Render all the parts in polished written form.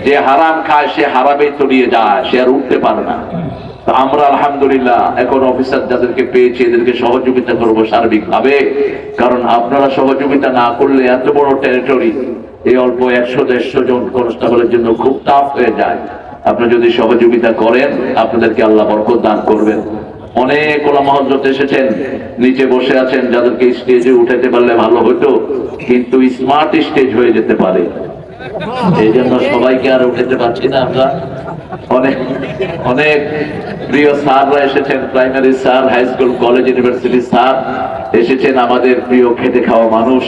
যে হারাম খায় সে হারামে তলিয়ে যায়, সে আর উঠতে পারে না। আমরা আলহামদুলিল্লাহ এখন অফিসার যাদেরকে পেয়েছি এদেরকে সহযোগিতা করবো সার্বিকভাবে, কারণ আপনারা সহযোগিতা না করলে এত বড় টেরিটরি এই অল্প 100-150 জন কনস্টেবলের জন্য খুব টাফ হয়ে যায়। আপনি যদি সহযোগিতা করেন আপনাদেরকে আল্লাহ বরকত দান করবেন। অনেক ওলামা হযরত এসেছেন, নিচে বসে আছেন, যাদেরকে স্টেজে উঠাতে পারলে ভালো হতো, কিন্তু স্মার্ট স্টেজ হয়ে যেতে পারে, এই জন্য সবাইকে আর উঠাতে পারছি না আমরা। অনেক অনেক প্রিয় স্যাররা এসেছেন, primary sir, high school, college, university sir এসেছেন, আমাদের প্রিয় খেটে খাওয়া মানুষ,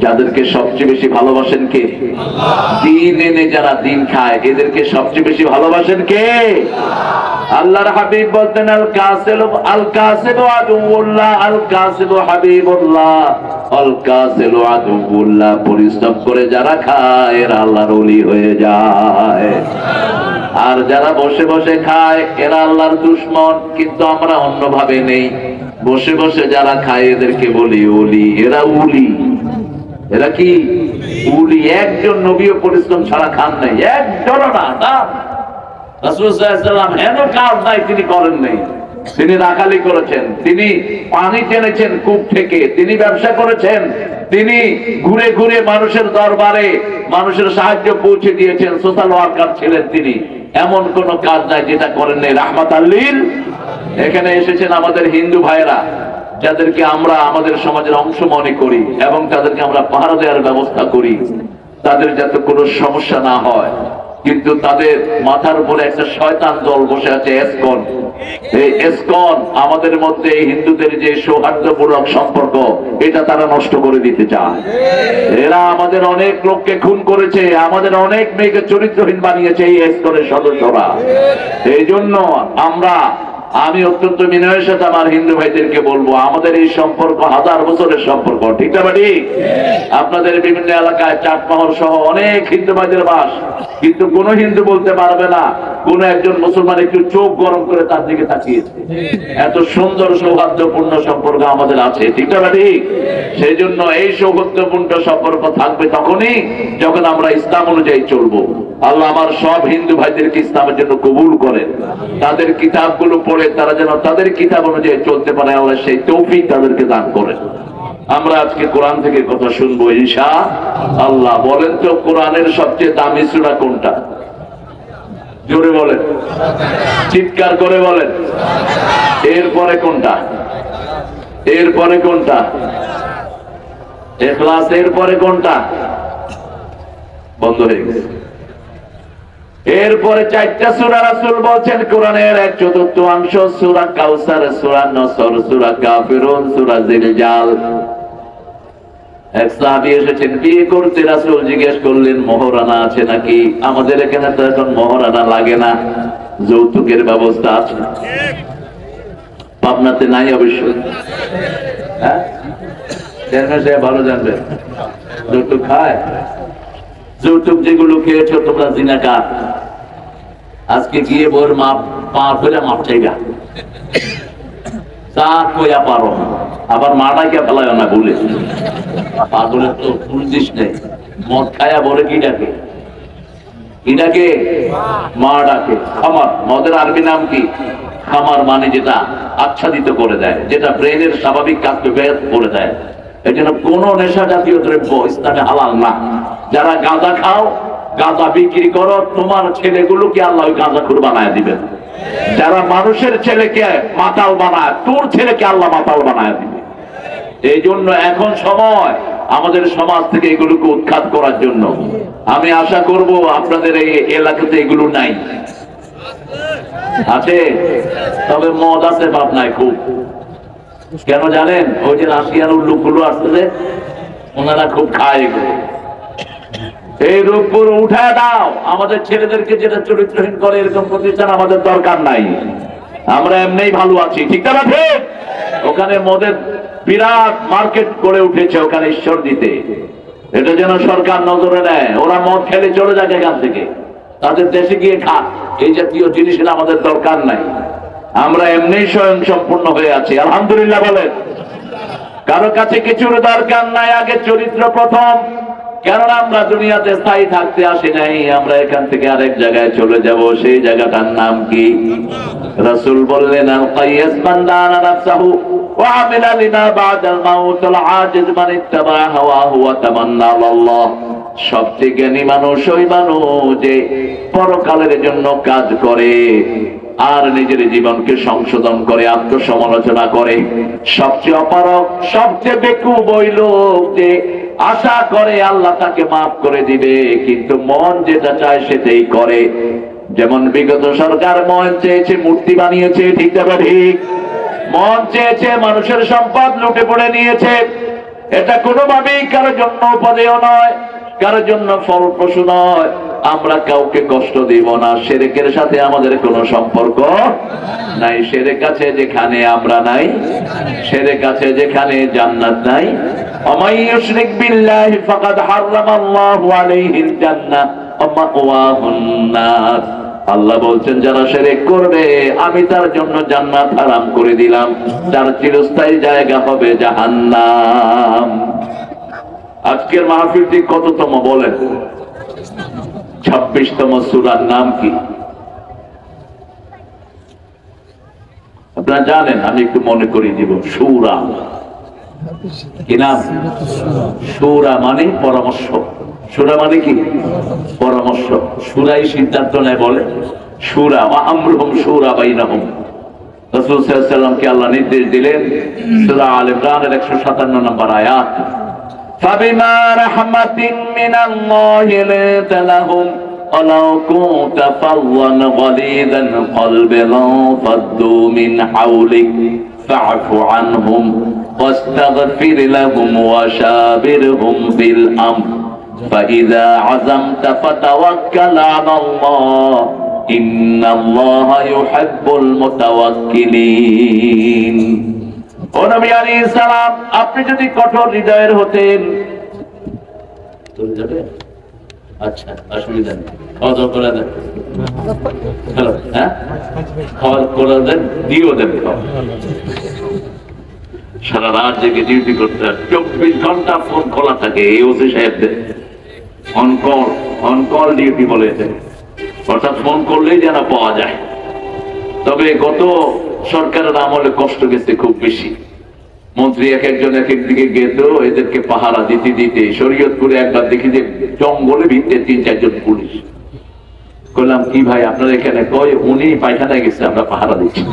যাদেরকে সবচেয়ে বেশি ভালোবাসেন কে? দিন এনে যারা দিন খায় এদেরকে সবচেয়ে বেশি ভালোবাসেন কে? আল্লাহর হাবিব বলতেন আল কাসিবু আদুউল্লাহ, আল কাসিবু হাবিবুল্লাহ, আল কাসিবু আদুউল্লাহ। পরিশ্রম করে যারা খায় এরা আল্লাহর ওলি হয়ে যায়, আর যারা বসে বসে খায় এরা আল্লাহর দুশমন। কিন্তু আমরা অন্যভাবে নেই, বসে বসে যারা খায় এদেরকে বলি ওলি, এরা উলি। এরা কি উলি? একজন নবীও পরিশ্রম ছাড়া খান নাই, একজন না। রাসূল সাল্লাল্লাহু আলাইহি ওয়াসাল্লাম এত কাজ নাই তিনি করেন নাই। তিনি রাখালি করেছেন, তিনি পানি টেনেছেন কূপ থেকে, তিনি ব্যবসা করেছেন, তিনি ঘুরে ঘুরে মানুষের দরবারে মানুষের সাহায্য পৌঁছে দিয়েছেন, সোশ্যাল ওয়ার্কার ছিলেন তিনি। এমন কোন কাজ নাই যেটা করেন নাই, রাহমাতাল লিল। এখানে এসেছেন আমাদের হিন্দু ভাইয়েরা, যাদেরকে আমরা আমাদের সমাজের অংশ মনে করি এবং তাদেরকে আমরা পাহারা দেওয়ার ব্যবস্থা করি, তাদের যাতে কোনো সমস্যা না হয়। কিন্তু তাদের মাথার উপরে একটা শয়তান দল বসে আছে, এসকন। এই এসকন আমাদের মধ্যে হিন্দুদের যে সৌহার্দ্যপূর্ণ সম্পর্ক এটা তারা নষ্ট করে দিতে চায়। এরা আমাদের অনেক লোককে খুন করেছে, আমাদের অনেক মেয়েকে চরিত্রহীন বানিয়েছে এই এসকনের সদস্যরা। এই জন্য আমি অত্যন্ত বিনয়ের সাথে আমার হিন্দু ভাইদেরকে বলবো, আমাদের এই সম্পর্ক 1000 বছরের সম্পর্ক, ঠিক না ঠিক? আপনাদের বিভিন্ন এলাকায় চাটমহল সহ অনেক হিন্দু ভাইদের বাস, কিন্তু কোন হিন্দু বলতে পারবে না কোন একজন মুসলমান একটু চোখ গরম করে তার দিকে তাকিয়েছে। এত সুন্দর সৌহার্দ্যপূর্ণ সম্পর্ক আমাদের আছে, ঠিক না ঠিক? সেই জন্য এই সৌহার্দ্যপূর্ণ সম্পর্ক থাকবে তখনই যখন আমরা ইসলাম অনুযায়ী চলবো। আল্লাহ আমার সব হিন্দু ভাইদেরকে ইসলামের জন্য কবুল করেন, তাদের কিতাবগুলো পড়ে তারা যেন তাদের কিতাব অনুযায়ী চলতে পারে, আল্লাহ সেই তৌফিক তাদেরকে দান করেন। আমরা আজকে কোরআন থেকে কথা শুনবো ইনশাআল্লাহ। বলেন তো কোরআনের সবচেয়ে দামি সূরা কোনটা? জোরে বলেন, চিৎকার করে বলেন। এরপরে কোনটা? এরপরে কোনটা? ইখলাস। এরপরে কোনটা? বন্ধ হয়ে গেছে। এরপরে 4টা সূরা রাসূল বলছেন কোরআনের 1/4 সূরা কাউসার, সূরা নসর, সূরা কাফিরুন, সূরা জিলজাল। এক সাহাবী এসেছেন বিয়ে করতে, রাসূল জিজ্ঞেস করলেন মোহরানা আছে নাকি? আমাদের এখানে তো এখন মোহরানা লাগে না, যৌতুকের ব্যবস্থা আছে। পাবনাতে নাই অবশ্য, হ্যাঁ ভালো জানবে। যৌতুক খায়, যৌতুক যেগুলো খেয়েছো তোমরা জিনাকার, আজকে গিয়ে বোর মা পা ধরে মাপ চাইবা, তা কইয়া পারো, আবার মাটাকে ফেলায় না বলে পাগলের তো ফুল দিস নেই। মদ খায়া বলে কি ডাকে? কি ডাকে? মা ডাকে। খামার, মদের আরবি নাম কি? খামার, মানে যেটা আচ্ছাদিত করে দেয়, যেটা ব্রেনের স্বাভাবিক কাজকে ব্যাহত করে দেয়। এই জন্য কোন নেশা জাতীয় দ্রব্য ইসলামে হালাল না। যারা গাঁজা খাও, গাঁজা বিক্রি করো, তোমার ছেলেগুলোকে আল্লাহ গাঁজাখোর বানায় দিবেন। যারা মানুষের ছেলেকে মাতাল বানায়, তোর ছেলেকে আল্লাহ মাতাল বানায় দিবে। এই জন্য এখন সময় আমাদের সমাজ থেকে এগুলোকে উৎখাত করার জন্য। আমি আশা করব আপনাদের এই এলাকাতে এগুলো নাই, আছে, তবে মদ আছে পাবনায় খুব। কেন জানেন? ওই যে রাশিয়ার লোকগুলো আসছে, ওনারা খুব খায় এগুলো। এই রূপগুলো উঠায় দাও। আমাদের ছেলেদেরকে যেটা চরিত্রহীন করে এরকম প্রতিষ্ঠান আমাদের দরকার নাই। আমরা এমনিই ভালো আছি, ঠিক না ঠিক? ওখানে মদের বিরাট মার্কেট করে উঠেছে ওখানে ঈশ্বর দিতে। এটা যেন সরকার নজরে নেয়। ওরা মদ খেলে চলে যাক এখান থেকে, তাদের দেশে গিয়ে খাক। এই জাতীয় জিনিসের আমাদের দরকার নাই। আমরা এমনি স্বয়ং সম্পূর্ণ হয়ে আছি, আলহামদুলিল্লাহ বলেন। কারো কাছে কিছুর দরকার নাই, আগে চরিত্র প্রথম। কারণ আমরা দুনিয়াতে স্থায়ী থাকতে আসি নাই, আমরা এখান থেকে আরেক জায়গায় চলে যাব। সেই জায়গাটার নাম কি? রাসূল বললেন, আল কাইয়াস মান দানা নাফসাহু ওয়া আমিলা লিমা বাদাল মাউত, আল আজিজ মান ইত্তাবা হাওয়াহু ওয়া তামান্না আলাল্লাহ। সবচেয়ে জ্ঞানী মানুষ ওই মানুষ যে পরকালের জন্য কাজ করে আর নিজের জীবনকে সংশোধন করে, আত্মসমালোচনা করে। সবচেয়ে অপারক, সবচেয়ে বেকুব ওই লোক যে আশা করে আল্লাহ তাকে মাফ করে দিবে, কিন্তু মন যেটা চায় সেটাই করে। যেমন বিগত সরকার মন চেয়েছে মূর্তি বানিয়েছে, ঠিক তবে ঠিক। মন চেয়েছে মানুষের সম্পদ লুটে পড়ে নিয়েছে। এটা কোনোভাবেই কারোর জন্য উপাদেয় নয়, কারোর জন্য ফলপ্রসূ নয়। আমরা কাউকে কষ্ট দিব না। শিরকের সাথে আমাদের কোনো সম্পর্ক নাই। শিরক আছে যেখানে আমরা নাই, শিরক আছে যেখানে জান্নাত নাই। ওমাই ইউশরিক বিল্লাহি ফাকাদ হারামাল্লাহু আলাইহিল জান্নাহ ওয়া মাওয়াহুন নার। আল্লাহ বলছেন, যারা শিরক করবে আমি তার জন্য জান্নাত হারাম করে দিলাম, তার চিরস্থায়ী জায়গা হবে জাহান্নাম। আজকের মাহফিলটি কততম বলেন? 26তম সূরার নাম কি আপনারা জানেন? আমি একটু মনে করিয়ে দিব। সূরা কি নাম? সূরা মানে পরামর্শ। সূরা মানে কি? পরামর্শ। সূরাই সিদ্ধান্ত নেয় বলে সূরা। ওয়া আমরুহুম সূরা বাইনাহুম। রাসূল সাল্লাল্লাহু আলাইহি ওয়াসাল্লামকে আল্লাহ নির্দেশ দিলেন সূরা আল ইমরানের 157 নম্বর আয়াত, فبما رحمة من الله لنت لهم ولو كنت فظا غليظ القلب لانفضوا من حولك فاعف عنهم واستغفر لهم وشاورهم في الأمر فإذا عزمت فتوكل على الله إن الله يحب المتوكلين। ও নবী আলাইহিস সালাম, আপনি যদি কঠোর হৃদয়ের হতেন, আচ্ছা অসুবিধা নেই, খাওয়া দাওয়া করে দেন, হ্যালো, হ্যাঁ খাওয়া করে দেন, দিও দেন। সারা রাত জেগে ডিউটি করতে, 24 ঘন্টা ফোন খোলা থাকে এই ওসি সাহেবদের। অন কল ডিউটি বলে এতে, অর্থাৎ ফোন করলেই যেন পাওয়া যায়। তবে গত সরকারের আমলে কষ্ট গেছে খুব বেশি। মন্ত্রী এক একজন এক এক দিকে গেত, এদেরকে পাহারা দিতে দিতে শরীয়তপুরে একবার দেখি যে জঙ্গলে ভিতরে 3-4 জন পুলিশ। বললাম, কি ভাই আপনার এখানে? কয় উনি পায়খানায় গেছে, আমরা পাহারা দিচ্ছি।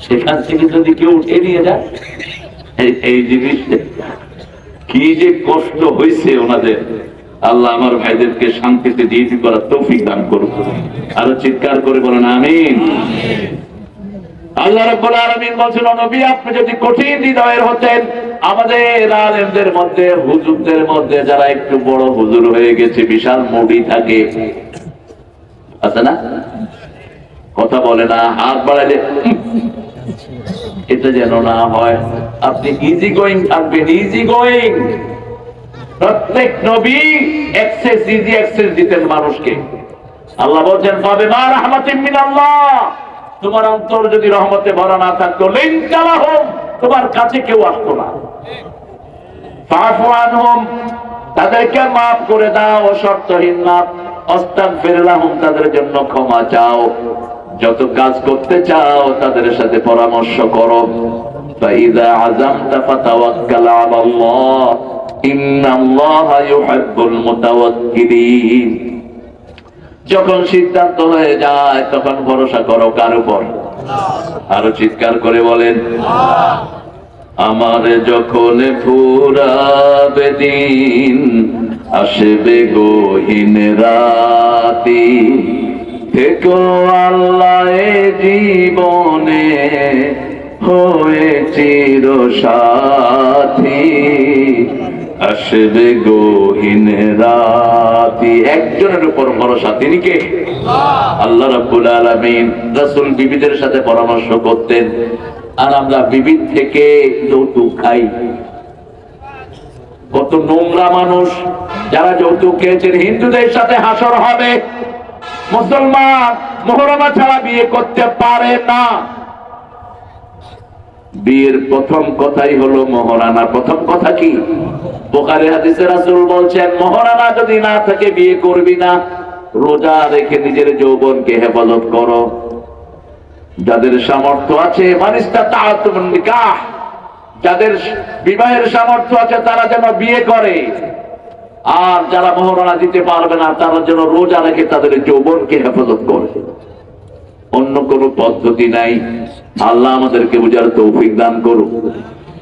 সেখান থেকে যদি কেউ উঠে নিয়ে যায়, এই জিনিস কি যে কষ্ট হয়েছে ওনাদের। আল্লাহ আমার ভাইদেরকে শান্তিতে ডিউটি করার তৌফিক দান করুন। আরো চিৎকার করে বলেন আমিন। আল্লাহ রাব্বুল আলামিন বলেন, নবী আপনি যদি কঠিন হৃদয়ের হতেন, আমাদের আলেমদের মধ্যে, হুজুরদের মধ্যে যারা একটু বড় হুজুর হয়ে গেছে, বিশাল মুড়ি থাকে, আছে না? কথা বলে না, হাত বাড়াইলে এটা যেন না হয়। আপনি ইজি গোয়িং থাকবেন, ইজি গোয়িং। প্রত্যেক নবী ইজি অ্যাক্সেস দিতেন মানুষকে। আল্লাহ বলছেন, ফাবিমা রাহমাতিন মিনাল্লাহ, তোমার অন্তর যদি রহমতে ভরা না থাকতো, লিনতা লাহুম, তোমার কাছে কেউ আসতো না। ফাফু আনহুম, তাদেরকে মাফ করে দাও, শর্তহীন মাফ। আস্তাগফির লাহুম, তাদের জন্য ক্ষমা চাও। যত কাজ করতে চাও তাদের সাথে পরামর্শ করো। ফাইযা আযামতা ফাতাওয়াক্কাল আলাল্লাহ ইন্নাল্লাহা ইউহিব্বুল মুতাওয়াক্কিলিন। যখন সিদ্ধান্ত হয়ে যায় তখন ভরসা করো কার উপর? আরো চিৎকার করে বলেন, আমার যখন ফুরাবে দিন, আসবে গহীন রাতি, থেকো আল্লাহ জীবনে হয়ে চির সাথী, আসবে গহীন রাতি। একজনের উপর ভরসা, তিনি কে? আল্লাহ রাব্বুল আলামিন। রাসূল বিবিদের সাথে পরামর্শ করতেন, আর আমরা বিবি থেকে যৌতুক খাই। কত নোংরা মানুষ যারা যৌতুক খেয়েছেন। হিন্দুদের সাথে হাসর হবে, মুসলমান মুহররমা ছাড়া বিয়ে করতে পারে না। বিয়ের প্রথম কথাই হলো মহারানা। প্রথম কথা কি? বুখারী হাদিসে রাসূল বলছেন মহারানা যদি না থাকে বিয়ে করবি না। রোজা রেখে নিজের যৌবনকে হেফাজত করো। যাদের সামর্থ্য আছে মানিস্তাতাতুন নিকাহ, যাদের বিবাহের সামর্থ্য আছে তারা যেন বিয়ে করে, আর যারা মহারানা দিতে পারবে না তারা যেন রোজা রেখে তাদের যৌবনকে হেফাজত করে। অন্য কোনো পদ্ধতি নাই। আল্লাহ আমাদেরকে বুঝার তৌফিক দান করুন।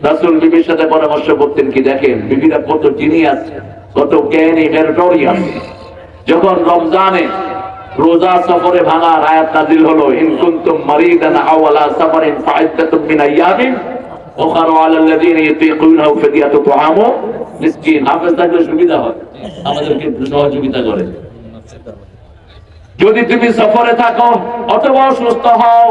রাসূল বিবির সাথে পরামর্শ করতেন কি দেখেন বিবিরা কত জিনিয়াস, কত জ্ঞানী, মেরিটোরিয়াস। যখন রমজানে রোজা সফরে ভাঙার আয়াত নাযিল হলো, ইন কুনতুম মারিদান আও আলা সাফারিন ফাইদ্দাতুম মিন আইয়ামিন উখরা আলাল্লাযিনা ইয়াতিকুনাহু ফিদিয়াতু তুআমু মিসকিন। হাফেজ থাকলে সুবিধা হয়, আমাদেরকে সহযোগিতা করে। যদি তুমি সফরে থাকো অথবা সুস্থ হও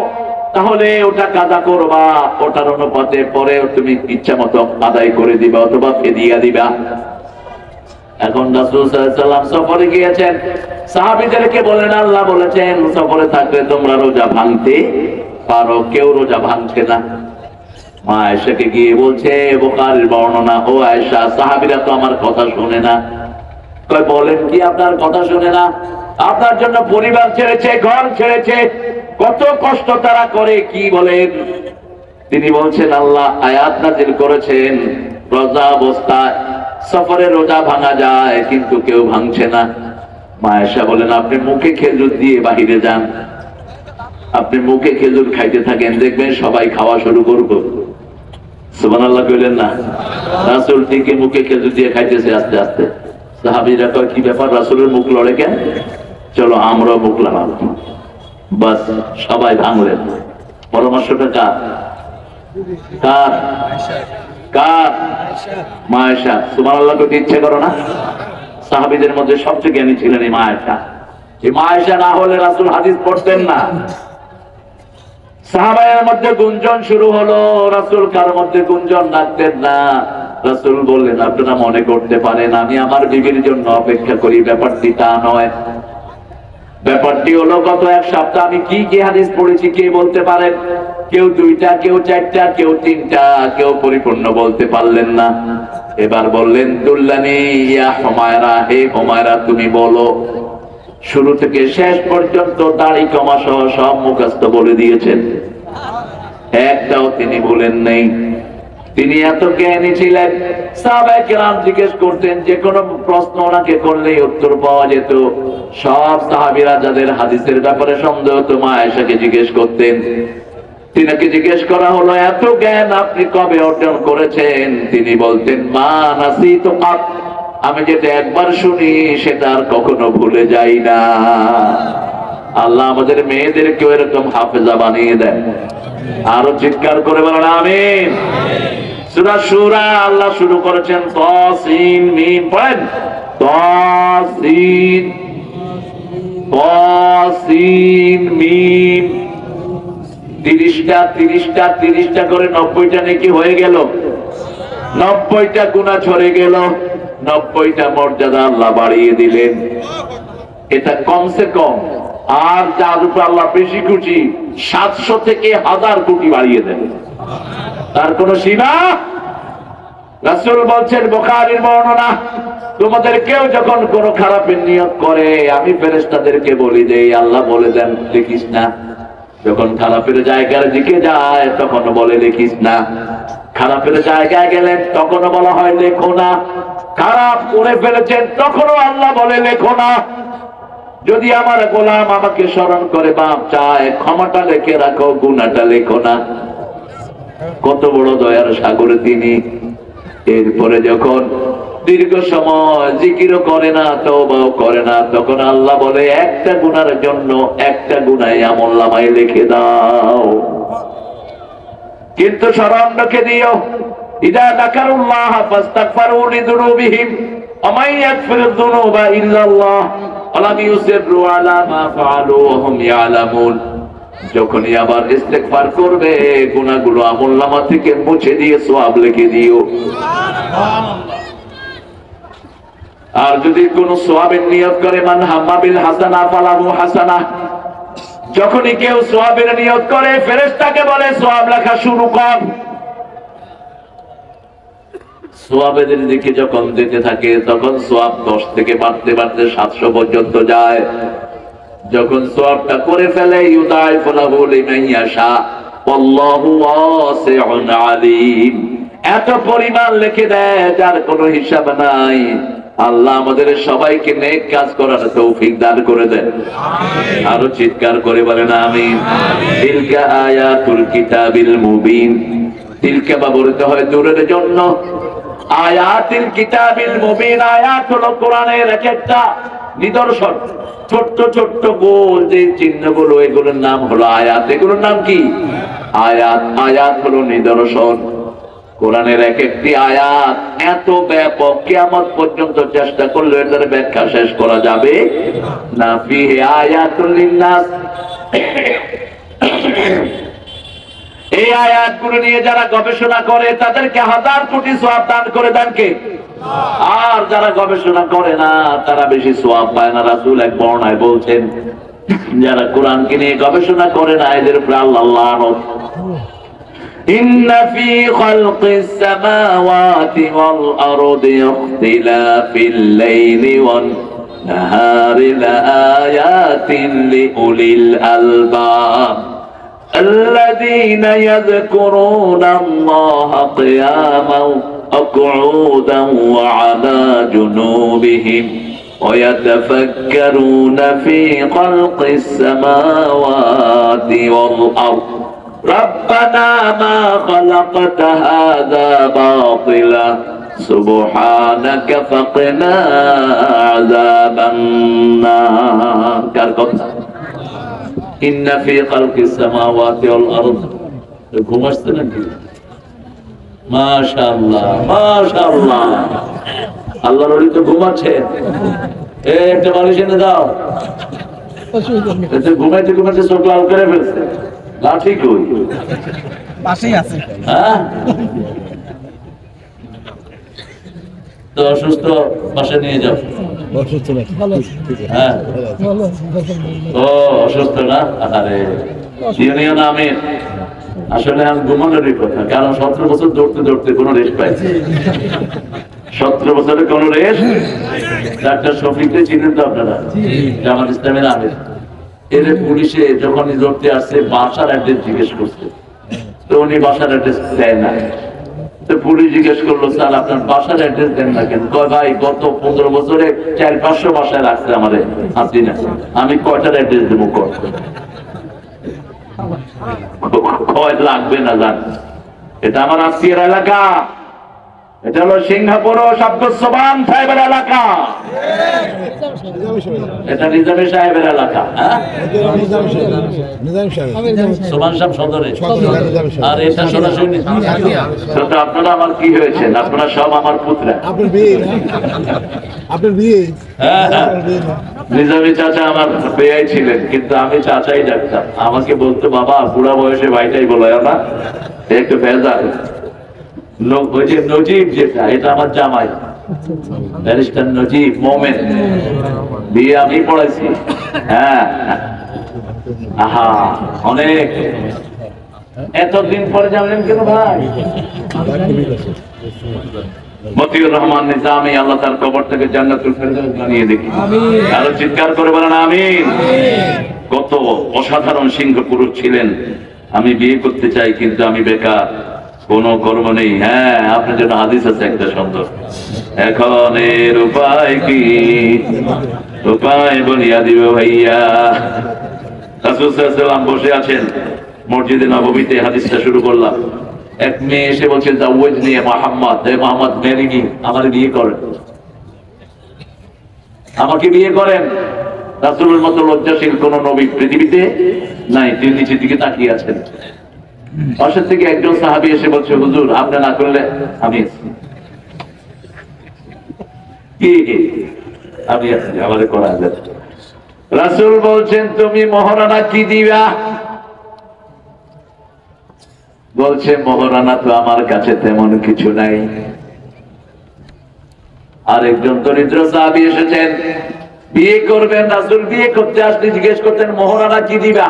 তাহলে ওটা কাজা করবা, ওটার অনুপাতে পরে তুমি ইচ্ছা মতো আদায় করে দিবা অথবা ফিদিয়া দিবা। এখন রাসূল সাল্লাল্লাহু আলাইহি ওয়াসাল্লাম সফরে গিয়েছেন, সাহাবীদেরকে বলেন আল্লাহ বলেছেন সফরে থাকলে তোমরা রোজা ভাঙতে পারো। কেউ রোজা ভাঙছে না। মা আয়েশাকে গিয়ে বলছে, বুখারীর বর্ণনা, ও আয়েশা সাহাবীরা তো আমার কথা শুনে না। কই বলেন কি আপনার কথা শুনে না? আপনার জন্য পরিবার ছেড়েছে, ঘর ছেড়েছে, কত কষ্ট তারা করে, কি বলেন? তিনি বলছেন আল্লাহ আয়াত নাযিল করেছেন রোজা অবস্থায় সফরে রোজা ভাঙা যায়, কিন্তু কেউ ভাঙছে না। মা আয়েশা বলেন আপনি মুখে খেজুর দিয়ে বাহিরে যান, আপনি মুখে খেজুর খাইতে থাকেন, দেখবেন সবাই খাওয়া শুরু করবে। সুবহানাল্লাহ কইলেন না? রাসূল থেকে মুখে খেজুর দিয়ে খাইতেছে আস্তে আস্তে। সাহাবীরা কয় কি ব্যাপার, রাসূলের মুখ লড়ে কেন? চলো আমরাও মুখ লাগাবো। বাস সবাই ভাঙলেন। পরামর্শটা কার? কার? কার? মা আয়েশা। সুবহানাল্লাহ কইতে ইচ্ছে করো না? সাহাবীদের মধ্যে সবচেয়ে জ্ঞানী ছিলেন এই মা আয়েশা। এই মা আয়েশা না হলে রাসূল হাদিস পড়তেন না। সাহাবায়ের মধ্যে গুঞ্জন শুরু হলো, রাসূল কার মধ্যে গুঞ্জন রাখতেন না। রাসূল বললেন আপনারা মনে করতে পারেন আমি আমার বিবির জন্য অপেক্ষা করি, ব্যাপারটি তা নয়। ব্যাপারটি হলো গত এক সপ্তাহ আমি কি কি হাদিস পড়েছি কে বলতে পারেন? কেউ দুইটা, কেউ চারটা, কেউ তিনটা, কেউ পরিপূর্ণ বলতে পারলেন না। এবার বললেন দুল্লানি ইয়া হুমায়রা, হে হুমায়রা তুমি বলো। শুরু থেকে শেষ পর্যন্ত দাড়ি কমা সহ সব মুখস্থ বলে দিয়েছেন, একটাও তিনি বলেন নেই। তিনি এত জ্ঞানী ছিলেন, সাহাবায়ে কেরাম জিজ্ঞেস করতেন, যে কোনো প্রশ্ন ওনাকে করলেই উত্তর পাওয়া যেত। সব সাহাবীরা যাদের হাদিসের ব্যাপারে সন্দেহ হতো মা আয়েশাকে জিজ্ঞেস করতেন। তিনাকে জিজ্ঞেস করা হলো এত জ্ঞান আপনি কবে অর্জন করেছেন? তিনি বলতেন মা নাসিতু কাত, আমি যেটা একবার শুনি সেটা আর কখনো ভুলে যাই না। আল্লাহ আমাদের মেয়েদেরকেও এরকম হাফেজা বানিয়ে দেন। আরো চিৎকার করে বলেন আমিন। সূরা শূরা আল্লাহ শুরু করেছেন তাসিন মিম, পড়েন তাসিন তাসিন মিম। 30টা করে 90টা নেকি হয়ে গেল, 90টা গুনাহ ঝরে গেল, 90টা মর্যাদা আল্লাহ বাড়িয়ে দিলেন। এটা কমসে কম। আর যার উপর আল্লাহ বেশি খুশি 700 থেকে 1000 কোটি বাড়িয়ে দেবে, তার কোন সীমা। রাসূল বলছেন বুখারীর বর্ণনা, তোমাদের কেউ যখন কোন খারাপের নিয়ত করে আমি ফেরেশতাদেরকে বলি দেই, আল্লাহ বলে দেন দেখিস না। যখন খারাপের জায়গার দিকে যায় তখন বলে দেখিস না। খারাপের জায়গায় গেলেন তখনও বলা হয় লেখো না। খারাপ করে ফেলেছেন তখনও আল্লাহ বলে লেখো না। যদি আমার গোলাম আমাকে স্মরণ করে বাপ চায়, ক্ষমাটা লিখে রাখো, গুনাহটা লেখো না। কত বড় দয়ার সাগর তিনি। এরপরে যখন দীর্ঘ সময় জিকিরও করে না, তওবাও করে না, তখন আল্লাহ বলে একটা গুনার জন্য একটা গুনাহ আমলনামায় লিখে দাও। কিন্তু স্মরণ রেখে দিও, ইদা যাকারুল্লাহ ফাস্তাগফিরু লিযুনুবিহিম ওয়া মান ইয়াগফিরুয যুনুবা ইল্লাল্লাহ ওয়া লাম ইউসিররু আলা মা ফাআলু ওয়া হুম ইয়ালামুন। যখনই আবার ইস্তেগফার করবে গুনাহগুলো আমলনামা থেকে মুছে দিয়ে সওয়াব লিখে দিও। সুবহানাল্লাহ। আর যদি কোন সওয়াবের নিয়ত করে, মান হাম্মা বিল হাসানা ফালাহু হাসানা, যখনই কেউ সওয়াবের নিয়ত করে ফেরেশতাকে বলে সওয়াব লেখা শুরু কর। সোয়াবের দিকে যখন দিতে থাকে তখন সোয়াব 10 থেকে বাড়তে বাড়তে 700 পর্যন্ত যায়। যখন সোয়াবটা করে ফেলে ইউদাইফু লাহু লিমান ইয়াশা আল্লাহু ওয়াসিউন আলিম, এত পরিমাণ লিখে দেয় যার কোনো হিসাব নাই। আল্লাহ আমাদের সবাইকে নেক কাজ করার তৌফিক দান করে দেন। আরো চিৎকার করে বলেন আমিন। তিলকা আয়াতুল কিতাবিল মুবিন, তিলকা ব্যবহৃত হয় দূরের জন্য, আয়াতুল কিতাবিল মুবিন আয়াত হলো কোরআনের এক একটা নিদর্শন, ছোট্ট ছোট্ট গোল যে চিহ্নগুলো, এগুলোর নাম হলো আয়াত। এগুলোর নাম কি? আয়াত। আয়াত হলো নিদর্শন। কোরআনের এক একটি আয়াত এত ব্যাপক, কিয়ামত পর্যন্ত চেষ্টা করলে এটার ব্যাখ্যা শেষ করা যাবে না। ফিহি আয়াতুল লিন্নাস, এই আয়াতগুলো নিয়ে যারা গবেষণা করে তাদেরকে 1000 কোটি সওয়াব দান করে দেন কে? আর যারা গবেষণা করে না তারা বেশি সওয়াব পায় না। রাসূল এক বর্ণনায় বলছেন, যারা কোরআনকে নিয়ে গবেষণা করে না এদের উপর আল্লাহ লানত। ইন্না ফি খালকিস সামাওয়াতি ওয়াল আরদি ইখতিলাফিল লাইলি ওয়ান নাহারি লাআয়াতিন লিউলিল আলবাব الذين يذكرون الله قياما وقعودا وعلى جنوبهم ويتفكرون في خلق السماوات والأرض ربنا ما خلقت هذا باطلا سبحانك فقنا عذاب النار। ইন্না ফি খালকিস সামাওয়াতি ওয়াল আরদ, ঘুমাচ্ছে নাকি? মাশাআল্লাহ মাশাআল্লাহ, আল্লাহর ওলি তো ঘুমাচ্ছে। একটা বালিশ এনে দাও। এতে ঘুমাইতে ঘুমাইতে চোখ লাল করে ফেলছে। লাঠি কই? পাশেই আছে। হ্যাঁ, তো অসুস্থ পাশে নিয়ে যাও। হ্যাঁ, ও অসুস্থ না? আরে ইউনিয়ন আমিন। আসলে আমি ঘুমানোরই কথা, কারণ 17 বছর দৌড়তে দৌড়তে কোনো রেস্ট পাইছি। 17 বছরে কোনো রেস্ট। ডাক্তার শফিককে চিনেন তো আপনারা? জামাত ইসলামের আমির। এর পুলিশে যখন ধরতে আসছে বাসার অ্যাড্রেস জিজ্ঞেস করছে, তো উনি বাসার অ্যাড্রেস দেয় না। পুলিশ জিজ্ঞেস করলো, স্যার আপনার বাসার অ্যাড্রেস দেন না কেন? কয় ভাই গত 15 বছরে 400-500 বাসায় রাখছে আমাদের হাসিনা, আমি কয়টার অ্যাড্রেস দেবো? কয় লাগবে না জান, এটা আমার আত্মীয়ের এলাকা, এটা হলো সিঙ্গাপুর ও শাব্দসবান সাহেবের এলাকা, এটা নিজামী সাহেবের এলাকা। সোমান সাহেব সদরে, আর এটা সরাসরি। আপনারা আমার কি হয়েছেন? আপনারা সব আমার পুত্রা। নিজামী চাচা আমার বেয়াই ছিলেন, কিন্তু আমি চাচাই ডাকতাম। আমাকে বলতো, বাবা বুড়া বয়সে ভাইটাই বলো না, একটু ভেজাল। ওই যে নজিব, যেটা এটা আমার জামাই, ব্যারিস্টার নজিব মোমেন, বিয়ে আমি পড়াইছি। হ্যাঁ, আহা অনেক। এতদিন পরে জানলেন কেন ভাই? মতিউর রহমান নিজামী, আল্লাহ তার কবর থেকে জান্নাতুল ফেরদাউস বানিয়ে দেখি। আরো চিৎকার করে বলেন আমিন। কত অসাধারণ সিংহ পুরুষ ছিলেন। আমি বিয়ে করতে চাই কিন্তু আমি বেকার, কোনো কর্ম নেই। হ্যাঁ, আপনার জন্য হাদিস আছে একটা সুন্দর, এখন এর উপায় কি? উপায় বলিয়া দিব ভাইয়া। রাসূল সাল্লাল্লাহু আলাইহি ওয়াসাল্লাম বসে আছেন মসজিদে নববীতে, হাদিসটা শুরু করলাম। এক মেয়ে এসে বলছে, জাওয়াজ নিয়ে মুহাম্মদ, মুহাম্মদ মেরিনি, আমার বিয়ে করেন, আমাকে বিয়ে করেন। রাসূলের মতো লজ্জাশীল কোন নবী পৃথিবীতে নাই। তিনি নিচের দিকে তাকিয়ে আছেন। পাশের থেকে একজন সাহাবী এসে বলছে, হুজুর আপনি না করলে আমি আছি, আমাদের করা যায়। রাসূল বলছেন, তুমি মহারানা কি দিবা? বলছে, মহারানা তো আমার কাছে তেমন কিছু নাই। আরেকজন দরিদ্র সাহাবী এসেছেন, বিয়ে করবেন। রাসূল বিয়ে করতে আসলে জিজ্ঞেস করতেন, মহারানা কি দিবা?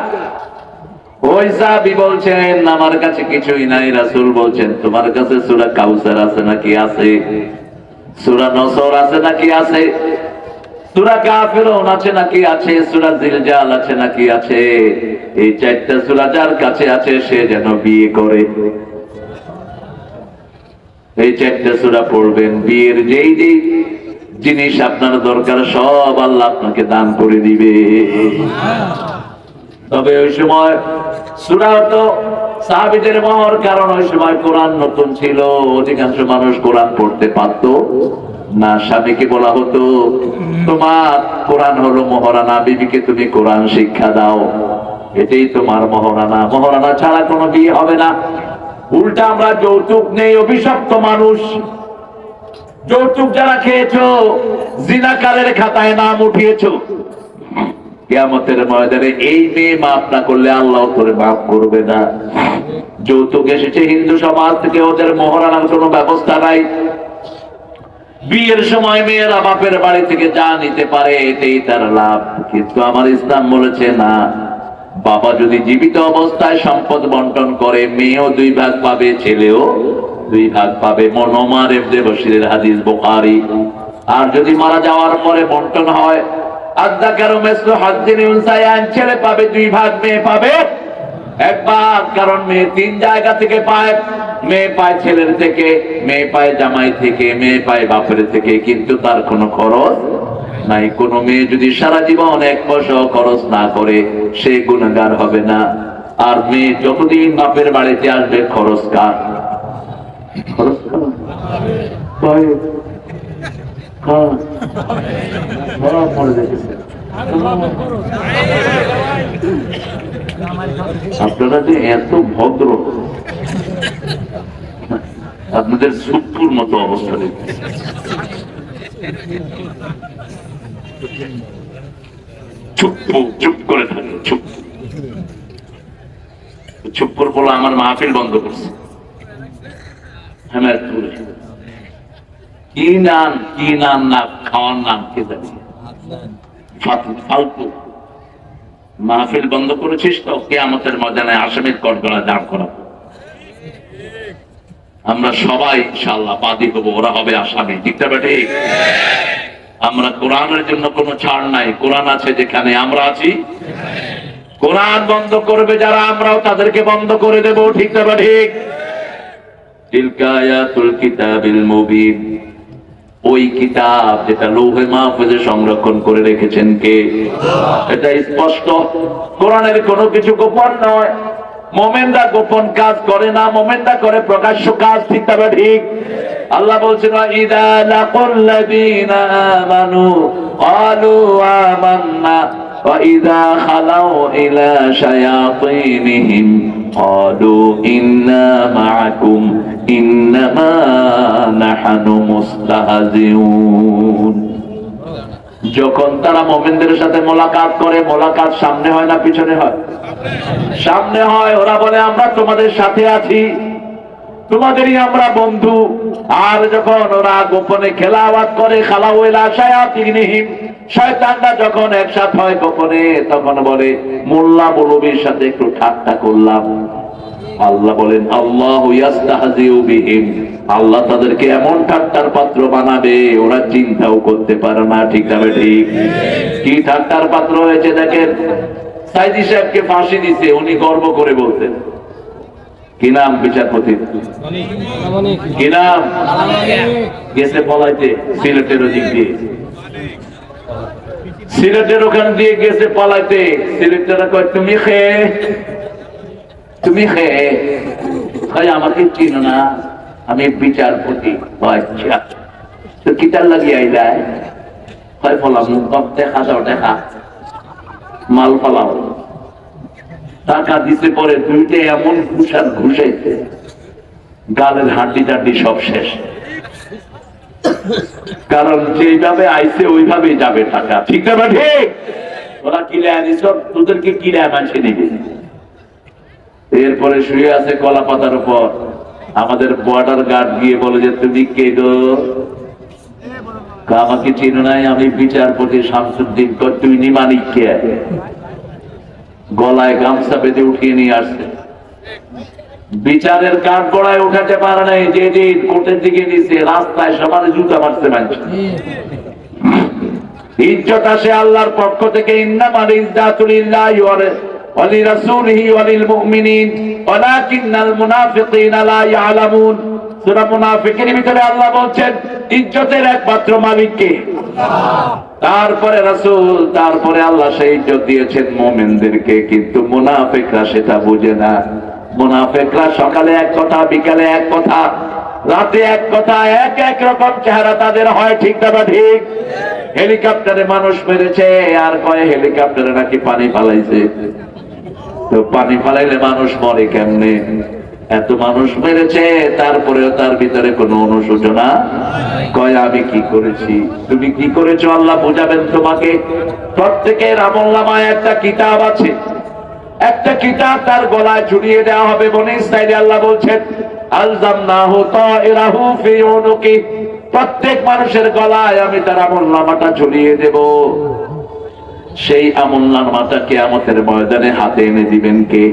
ওই সাহাবী বলছেন আমার কাছে কিছুই নাই। রাসূল বলছেন তোমার কাছে সূরা কাউসার আছে নাকি? আছে। সূরা নসর আছে নাকি? আছে। সূরা কাফিরুন আছে নাকি? আছে। সূরা জিলজাল আছে নাকি? আছে। এই চারটা সূরা যার কাছে আছে সে যেন বিয়ে করে। এই চারটা সূরা পড়বেন, বিয়ের যেই যেই জিনিস আপনার দরকার সব আল্লাহ আপনাকে দান করে দিবে। তবে ওই সময় সূরা তো সাহাবীদের মহর, কারণ ওই সময় কোরআন নতুন ছিল, অধিকাংশ মানুষ কোরআন পড়তে পারত না। স্বামীকে বলা হতো তোমার কোরআন হলো মহারানা, বিবিকে তুমি কোরআন শিক্ষা দাও, এটাই তোমার মহারানা। মহারানা ছাড়া কোনো বিয়ে হবে না। উল্টা আমরা যৌতুক নেই, অভিশপ্ত মানুষ। যৌতুক যারা খেয়েছো, জিনাকারের খাতায় নাম উঠিয়েছো, কিয়ামতের ময়দানে এই মেয়ে মাফ না করলে আল্লাহ তোরে মাফ করবে না। যৌতুক এসেছে হিন্দু সমাজ থেকে, ওদের মহারানার কোনো ব্যবস্থা নাই। বিয়ের সময় মেয়েরা বাপের বাড়ি থেকে যা নিতে পারে এটাই তার লাভ। কিন্তু আমার ইসলাম বলেছে না, বাবা যদি জীবিত অবস্থায় সম্পদ বন্টন করে মেয়েও 2 ভাগ পাবে, ছেলেও 2 ভাগ পাবে। ওমর ইবনে বশিরের হাদিস, বুখারী। আর যদি মারা যাওয়ার পরে বন্টন হয় আযযাকারু মিসলু হাজ্জিল উনসায়ান, ছেলে পাবে 2 ভাগ, মেয়ে পাবে 1 ভাগ। কারণ মেয়ে 3 জায়গা থেকে পায়। মেয়ে পায় ছেলের থেকে, মেয়ে পায় জামাই থেকে, মেয়ে পায় বাপের থেকে, কিন্তু তার কোনো খরচ নাই। কোন মেয়ে যদি সারা জীবন 1 পয়সাও খরচ না করে সে গুনাহগার হবে না। আর মেয়ে যতদিন বাপের বাড়িতে আসবে খরচ কার? খরচ কার? আপনারা যে এত ভদ্র, আপনাদের সুপুর মতো অবস্থা দেখতে। চুপ করে থাকে, চুপ করে বলো আমার মাহফিল বন্ধ করছে। কি নাম না খাওয়ার নাম কে জানি, ফালতু। মাহফিল বন্ধ করেছিস তো কিয়ামতের ময়দানে আসামির কটগড়া দাঁড় করাবো। আমরা সবাই ইনশাআল্লাহ বাদী হব, ওরা হবে আসামি। ঠিক না ঠিক? আমরা কোরআনের জন্য কোনো ছাড় নাই। কোরআন আছে যেখানে, আমরা আছি। কোরআন বন্ধ করবে যারা, আমরাও তাদেরকে বন্ধ করে দেব। ঠিক না ঠিক? তিলকা আয়াতুল কিতাবিল মুবিন, ওই কিতাব যেটা লৌহে মাহফুজে সংরক্ষণ করে রেখেছেন কে? এটা স্পষ্ট। কোরআনের কোনো কিছু গোপন নয়। মুমিনরা গোপন কাজ করে না, মুমিনরা করে প্রকাশ্য কাজ। ঠিক তবে ঠিক? আল্লাহ বলছেন ইযা লাকুল্লাযীনা আমানু ক্বালু আমান্না ওয়া ইযা খালাউ ইলা শায়াতিনহিম ক্বালু ইন্না মা'আকুম ইন্নামা নাহনু মুস্তাহজিউন। যখন তারা মুমিনদের সাথে মোলাকাত করে, মোলাকাত সামনে হয় না পিছনে হয়? সামনে হয়। ওরা বলে আমরা তোমাদের সাথে আছি, তোমাদেরই আমরা বন্ধু। আর যখন ওরা গোপনে খেলাওয়াত করে, খালাউইলা শায়াতিনহিম, শয়তানরা যখন একসাথে হয় গোপনে, তখন বলে মোল্লা মৌলবীর সাথে একটু ঠাট্টা করলাম। আল্লাহ বলেন আল্লাহু ইয়াস্তাহজিউ বিহিম, আল্লাহ তাদেরকে এমন ঠাট্টার পাত্র বানাবে ওরা চিন্তাও করতে পারে না। ঠিক না ঠিক? কি ঠাট্টার পাত্র হয়েছে দেখেন। সাইদি সাহেবকে ফাঁসি দিছে, উনি গর্ব করে বলতেন। কি নাম বিচারপতি? কি নাম? গেছে পলাইতে সিলেটের ওদিক দিয়ে, সিলেটের ওখান দিয়ে গেছে পালাইতে। সিলেটেরা কয় তুমি খেয়ে, তুমি খেয়ে আমাকে চিনো না, আমি বিচারপতি। আচ্ছা তো কিতার লাগিয়ে আইলায়? হয় ফলাম দেখা দাও, দেখা মাল পালাও। টাকা দিতে পরে দুইটা এমন ঘুষার ঘুষাইছে, গালের হাড্ডি টাড্ডি সব শেষ। কারণ যেভাবে আইছে ওইভাবেই যাবে টাকা। ঠিক না ঠিক? ওরা কিনে আনিস, তোদেরকে কিনে আনছে নিবে। এরপরে শুয়ে আছে কলা পাতার উপর। আমাদের বর্ডার গার্ড গিয়ে বলে যে তুমি কে গো? আমাকে চিনো নাই, আমি বিচারপতি শামসুদ্দিন। তুই নিমানিক কে? গলায় গামছা বেঁধে উঠিয়ে নিয়ে আসছে। বিচারের কাঠ গড়ায় উঠাতে পারে নাই, যে যে কোর্টের দিকে নিচ্ছে, রাস্তায় সবার জুতা মারছে মানুষ। ইজ্জত আসে আল্লাহর পক্ষ থেকে, ইন্নামাল ইজ্জাতু লিল্লাহি ওয়া লিরাসূলিহি ওয়া লিল মুমিনিন ওয়ালাকিন্নাল মুনাফিকিনা লা ইয়ালামুন। সূরা মুনাফিকের ভিতরে আল্লাহ বলছেন ইজ্জতের একমাত্র মালিক কে? আল্লাহ। তারপরে রাসূল, তারপরে আল্লাহ সেই ইজ্জত দিয়েছেন মুমিনদেরকে, কিন্তু মুনাফিকরা সেটা বুঝে না। মুনাফিকরা সকালে এক কথা, বিকালে এক কথা, রাতে এক কথা, এক এক রকম চেহারা তাদের হয়, ঠিক না ঠিক? হেলিকপ্টারে মানুষ মেরেছে আর কয় হেলিকপ্টারে নাকি পানি ফালাইছে। তো পানি ফালাইলে মানুষ মরে কেমনে? এত মানুষ মেরেছে, তারপরেও তার ভিতরে কোনো অনুশোচনা। কয় আমি কি করেছি? তুমি কি করেছো আল্লাহ বুঝাবেন তোমাকে। প্রত্যেকের আমলনামায় একটা কিতাব আছে, একটা কিতাব তার গলায় ঝুলিয়ে দেওয়া হবে। বনি ইসরাইলে আল্লাহ বলছেন আলজামনাহু তাইরাহু ফি উনুকি, প্রত্যেক মানুষের গলায় আমি তার আমলনামাটা ঝুলিয়ে দেব। সেই আমলনামাটা কিয়ামতের ময়দানে হাতে এনে দিবেন কে?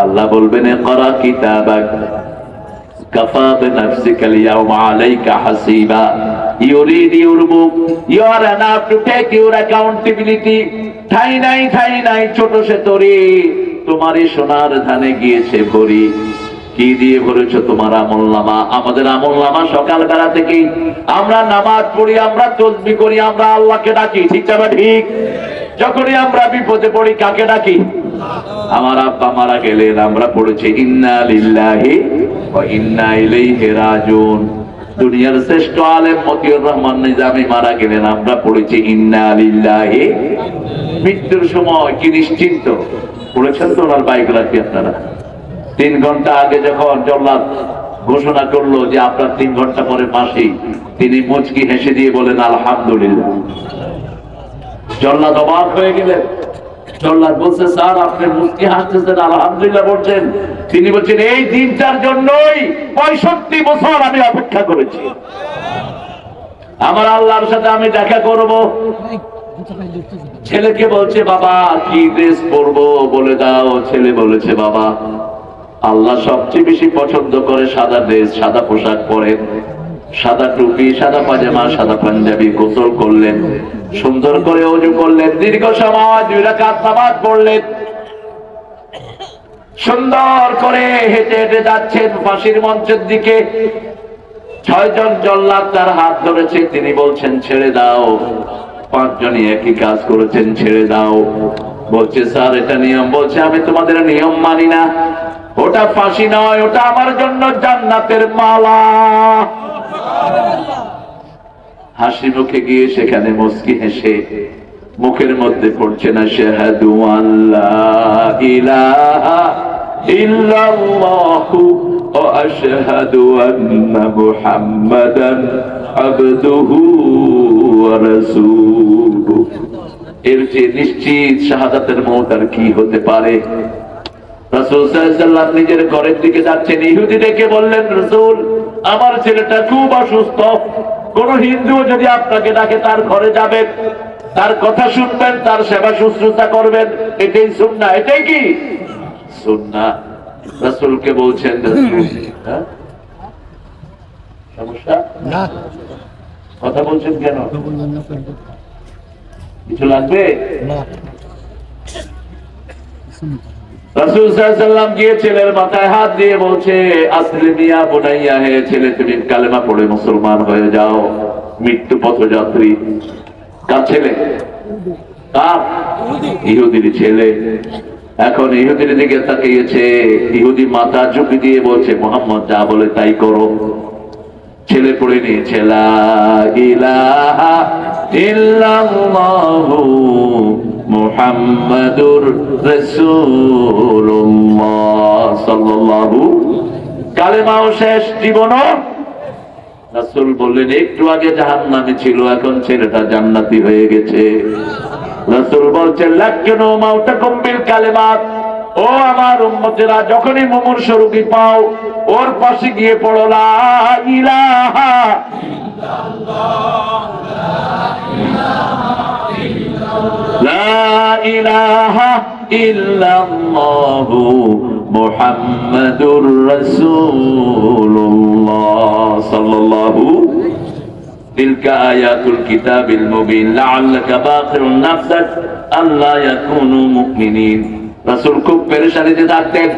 আল্লাহ বলবেন ইকরা কিতাবাক কাফা বিনাফসিকাল ইয়াওমা আলাইকা হাসিবা। You read your book, you are enough to take your accountability. ঠাই নাই ছোট সে তরি, তোমারই সোনার ধানে গিয়েছে ভরি। কি দিয়ে ভরেছো তোমার আমলনামা? আমাদের আমলনামা সকালবেলা থেকেই আমরা নামাজ পড়ি, আমরা তাসবিহ করি, আমরা আল্লাহকে ডাকি, ঠিক না ঠিক? যখনই আমরা বিপদে পড়ি কাকে ডাকি? আমার আব্বা মারা গেলেন, আমরা পড়েছি ইন্না লিল্লাহি ওয়া ইন্না ইলাইহি রাজিউন। দুনিয়ার শ্রেষ্ঠ আলেম মতিউর রহমান নিজামী মারা গেলেন, আমরা পড়েছি ইন্না লিল্লাহি। মৃত্যুর সময় কি নিশ্চিন্ত পড়েছেন তো ওনার বায়োগ্রাফি আপনারা? 3 ঘন্টা আগে যখন জল্লাদ ঘোষণা করলো যে আপনার 3 ঘন্টা পরে ফাঁসি, তিনি মুচকি হেসে দিয়ে বলেন আলহামদুলিল্লাহ। জল্লাদ অবাক হয়ে গেলেন। জল্লাদ বলছে স্যার আপনি মুচকি হাসতেছেন, আলহামদুলিল্লাহ বলছেন? তিনি বলছেন এই দিনটার জন্যই 65 বছর আমি অপেক্ষা করেছি। আমার আল্লাহর সাথে আমি দেখা করব। ছেলেকে বলছে বাবা কি ড্রেস পরবো বলে দাও। ছেলে বলেছে বাবা আল্লাহ সবচেয়ে বেশি পছন্দ করে সাদা ড্রেস, সাদা পোশাক পরেন, সাদা টুপি, সাদা পাজামা, সাদা পাঞ্জাবি। গোসল করলেন, সুন্দর করে ওযু করলেন, দীর্ঘ সময় 2 রাকাত নামাজ পড়লেন, সুন্দর করে হেঁটে হেঁটে যাচ্ছেন ফাঁসির মঞ্চের দিকে। 6 জন জল্লাদ তার হাত ধরেছে, তিনি বলছেন ছেড়ে দাও। 5 জনই একই কাজ করেছেন, ছেড়ে দাও। বলছে স্যার এটা নিয়ম। বলছে আমি তোমাদের নিয়ম মানি না, ওটা ফাঁসি নয়, ওটা আমার জন্য জান্নাতের মালা। হাসি মুখে গিয়ে সেখানে মুস্কি হেসে মুখের মধ্যে পড়ছে না শাহাদু আল্লাহ ইলাহা ইল্লাল্লাহু ওয়া আশহাদু আন্না মুহাম্মাদান আবদুহু ওয়া রাসূলুহু। এর চেয়ে নিশ্চিত শাহাদাতের মওত আর কি হতে পারে? রাসূল সাল্লাল্লাহু আলাইহি ওয়াসাল্লাম নিজের ঘরের দিকে যাচ্ছেন, ইহুদি ডেকে বললেন রাসূল আমার ছেলেটা খুব অসুস্থ, কোন হিন্দু যদি আপনাকে ডাকে তার ঘরে যাবেন, তার কথা শুনবেন, তার সেবা শুশ্রূষা করবেন, এটাই সুন্নাহ। এটাই কি সুন্নাহ? রাসূলকে বলছেন সমস্যা না, কথা বলছেন কেন? কিছু লাগবে না? রাসূল সাল্লাল্লাহু আলাইহি ওয়াসাল্লাম গিয়ে ছেলের মাথায় হাত দিয়ে বলছে আসলিমিয়া বুনাইয়া, হে ছেলে তুমি কালেমা পড়ে মুসলমান হয়ে যাও। মৃত্যু পথযাত্রী। কার ছেলে? কার? ইহুদির ছেলে। এখন ইহুদির দিকে তাকিয়েছে, ইহুদি মাথা ঝুঁকি দিয়ে বলছে মুহাম্মদ যা বলে তাই করো। ছেলে পড়ে নিয়েছে লা ইলাহা ইল্লাল্লাহু মুহাম্মাদুর রাসূলুল্লাহ সাল্লাল্লাহু। কালেমাও শেষ, জীবনও। রাসূল বললেন একটু আগে জাহান্নামে ছিল, এখন ছেলেটা জান্নাতি হয়ে গেছে। রাসূল বলছেন লাক্কিনু মাউতাকুম বিল কালিমাত। ও আমার উম্মতেরা যখনই মুমূর্ষু রোগী পাও ওর পাশে গিয়ে পড়ো লা ইলাহা ইল্লাল্লাহ, লা ইলাহা ইল্লাল্লাহু মুহাম্মাদুর রাসূলুল্লাহ সাল্লাল্লাহু তিলকা আয়াতুল কিতাবিল মুবিন লাআল্লাকা বাখিরুন নাফসাক আল্লা ইয়াকুনু মুমিনিন। রাসূল খুব পেরেশানিতে থাকতেন,